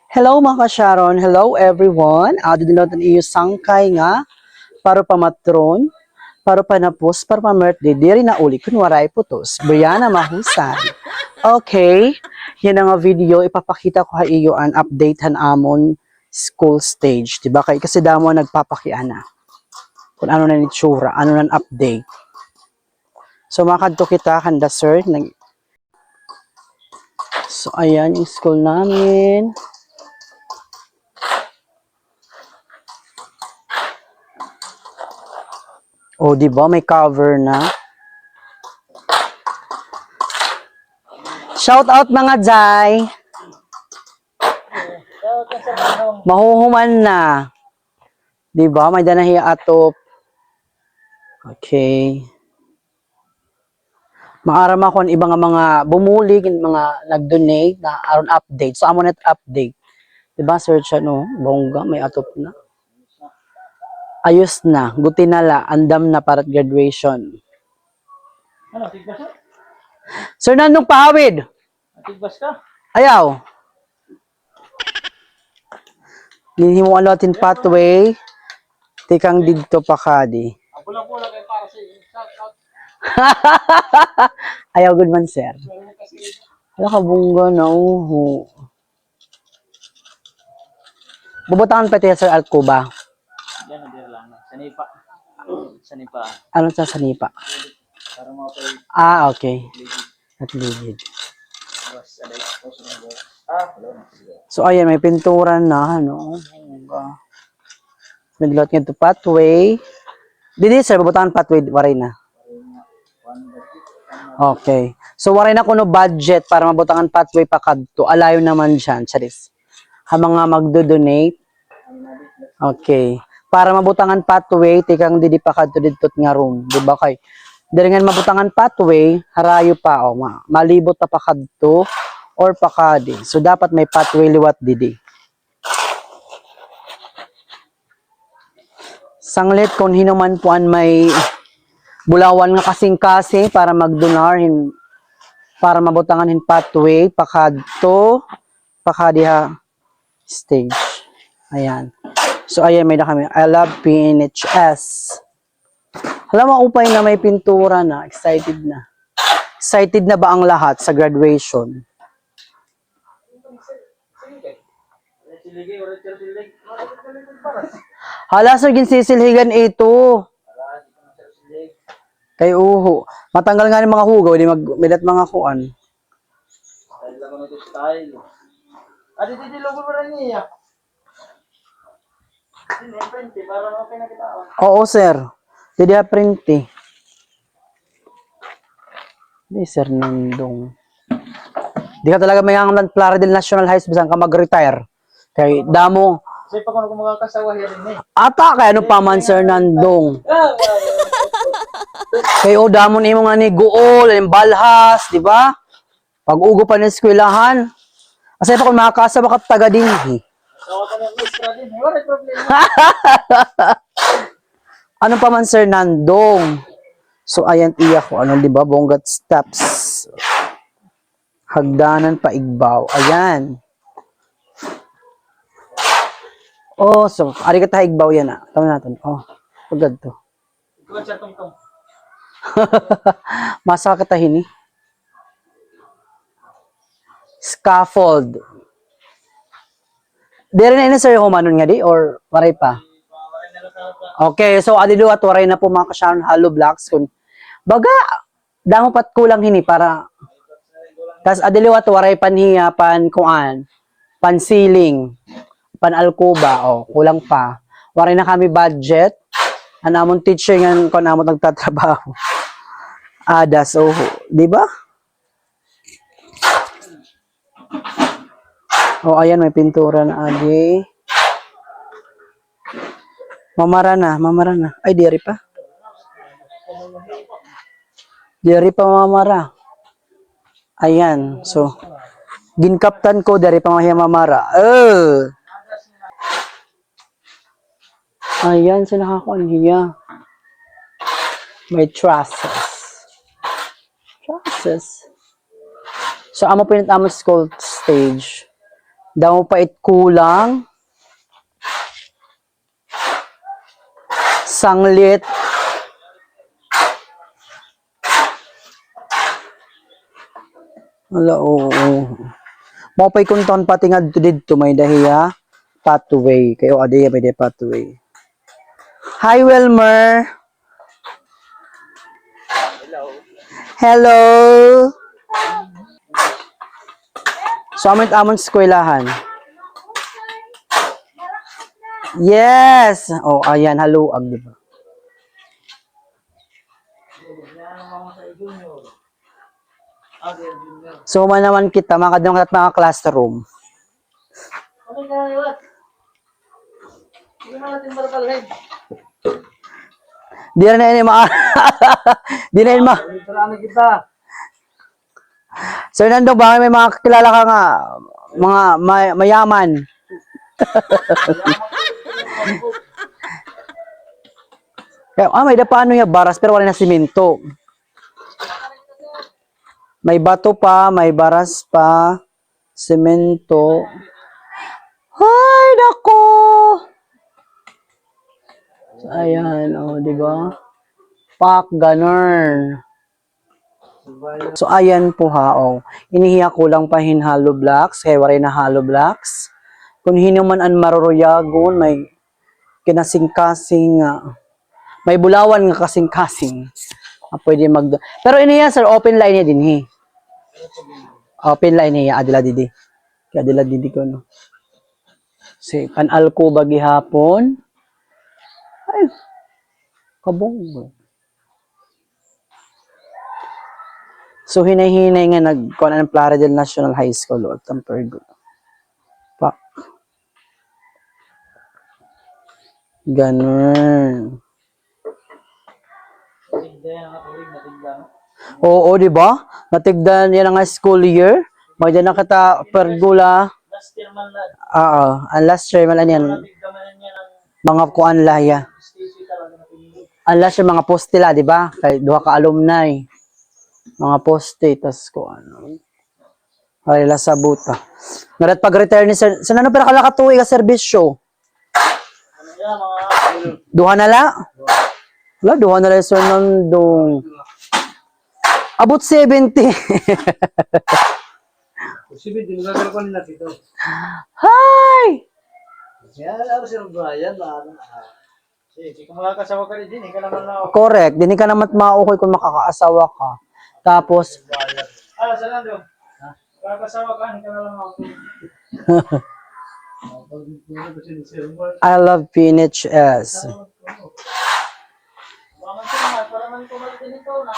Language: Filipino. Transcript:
Hello mga ka-Sharon, hello everyone. Dinilotan iyo sangkay nga para pamatron, para panapos, para pa-birthday. Diri na uli kun waray putos. Brianna mahusan. Okay, yan ang video ipapakita ko ha iyo an update han amon school stage, diba? Kasi damo nagpapakiana. Kung ano na ni tsura, ano na update. So makadto kita kanda sir. So ayan yung school namin. O, di ba may cover na? Shout out mga Jai. Mahuhuman na. Di ba? May danahiya atop. Okay. Maaram ako ang ibang mga bumulig, mga nag-donate na aron update. So, amo net update. Di ba, search ano? Bongga, may atop na. Ayos na. Guti na la. Andam na para graduation. Ano, tigbas ka? Sir Nandong Pahawid. Tigbas ka? Ayaw. Hindi mo alatin pathway. Tikang dito pa kadi. Ang pulang-pulang kayo para sa iyo. Shout. Ayaw good man, sir. Wala ka bungga na uho. Bubutangan pa tayo, sir, Alcuba. Yan, nadir lang. Sanipa. Sanipa. Ano sa sanipa? Para mga kayo. Okay. At ligid. So, ayan, may pintura na, ano. May dilot nga ito, pathway. Dili, sir, bubutangan pathway, waray na. Okay. So, waray na kuno budget para mabutangan pathway pa kadto. Alayo naman dyan, charis. Ha mga magdo-donate. Okay. Para mabutangan pathway, tikang didi pa kadto didtot nga room. Diba kay? Dili nga mabutangan pathway, harayo pa. O, malibot na pa kadto or pakadi. So, dapat may pathway liwat didi. Sanglit kung hinuman po an may bulawan nga kasing-kasing para magdonar para mabutangan hin pathway pakadto pakadiha stage. Ayan. So ayan may na kami. I love PNHS. Alam mo upay na may pintura na, excited na. Excited na ba ang lahat sa graduation? Hala sir ginsisilhigan ito. Kay uho. Matanggal nga ng mga hugaw, di magmilat mga kuan. Style lang ano ito style. Di logo mo rin niya. Print para okay na kita. Oo sir. Hindi print eh. Hindi sir Nandong. Di ka talaga may ang Plaridel National High School saan ka mag-retire. Kay damo. Kasi pa kung magkakasawa rin eh. Ata kay ano pa man sir Nandong. Kay o damo ni mo nga ni Guol, yung Balhas, di ba? Pag-ugo pa ng eskwelahan. Kasi pa kung makakasama ka taga din eh. Tawa ka ng extra din. Wala problema. Ano pa man sir Nandong. So ayan iya ko ano di ba bonggat steps. Hagdanan pa igbaw. Ayan. Oh, so ari ka ta igbaw yan ah. Tama natin. Oh, pagad to. Ikaw siya tungtong. Masa ka tahin eh. Scaffold. Dere na sir humanon nga di or waray pa? Okay, so adido at waray na po mga ka-Sharon hollow blocks kun baga damo pat kulang hini para tas adilo at waray panhiya pan kuan pan ceiling pan alcoba kulang pa waray na kami budget anamon teacher ngan kun amon nagtatrabaho ada so di ba ayan may pintura na adi mamara na ay diri pa mamara. Ayan, so ginkaptan ko dari pa mamara. Ayan, so nakakuan niya. May trusses. So amo pinatamo school stage. Damo pait kulang. Sanglit. Wala, oo. Mapay kung taon pati nga dito may dahiya pathway. Kayo adi may dahiya pathway. Hi, Wilmer. Hello. So, amon eskwelahan. Yes. Oh, ayan. Haluag, di ba? So, manaman kita, makadang mga classroom. Ano na yun? Hindi na natin maratalhin. Di na ini ma Di na ini ma. Ulit na kita. Sir Nando, ba may mga kilala ka nga mga mayaman? Kaya, may paano ya baras pero wala na simento. May bato pa, may baras pa, semento. Ay, nako! Ayan, oh, di ba? Pak, ganun. So, ayan po ha, oh. Inihiya ko lang pa hinhalo blocks, kaya waray na halo blocks. Kung hinuman an maruruyagon, may kinasing-kasing, may bulawan nga kasing-kasing. Pwede pero iniya, sir, open line niya din, he. Open line niya, adila didi. Kaya adila didi ko, no. Si, kanal ko bagi hapon. Ay, kabong. So, hinay-hinay nga nagkuhan ng Plaridel National High School o Tampergo. Pak. Ganun. Oo, di ba? Natigdan yan ang school year. Magdyan na kita pergula. Last year man lang. Oo, ang last year man yan. Mga kuan laya. Ang last year mga postila, di ba? Kay duha ka alumni. Mga poste, tas kuan. Ay, sa buta. Narat pag-retire ni sir. Saan na pala kalakatuwi ka serbisyo? Duha na la? Wala, duha na la sir nandong. Abot 70. Hi! Kung makakasawa ka rin din, ikaw naman na ako. Correct. Dini ka naman maukoy kung makakaasawa ka. Tapos, Saan doon? Makakasawa ka, ikaw naman ako. I love PNHS. Para man kumalit din ito na.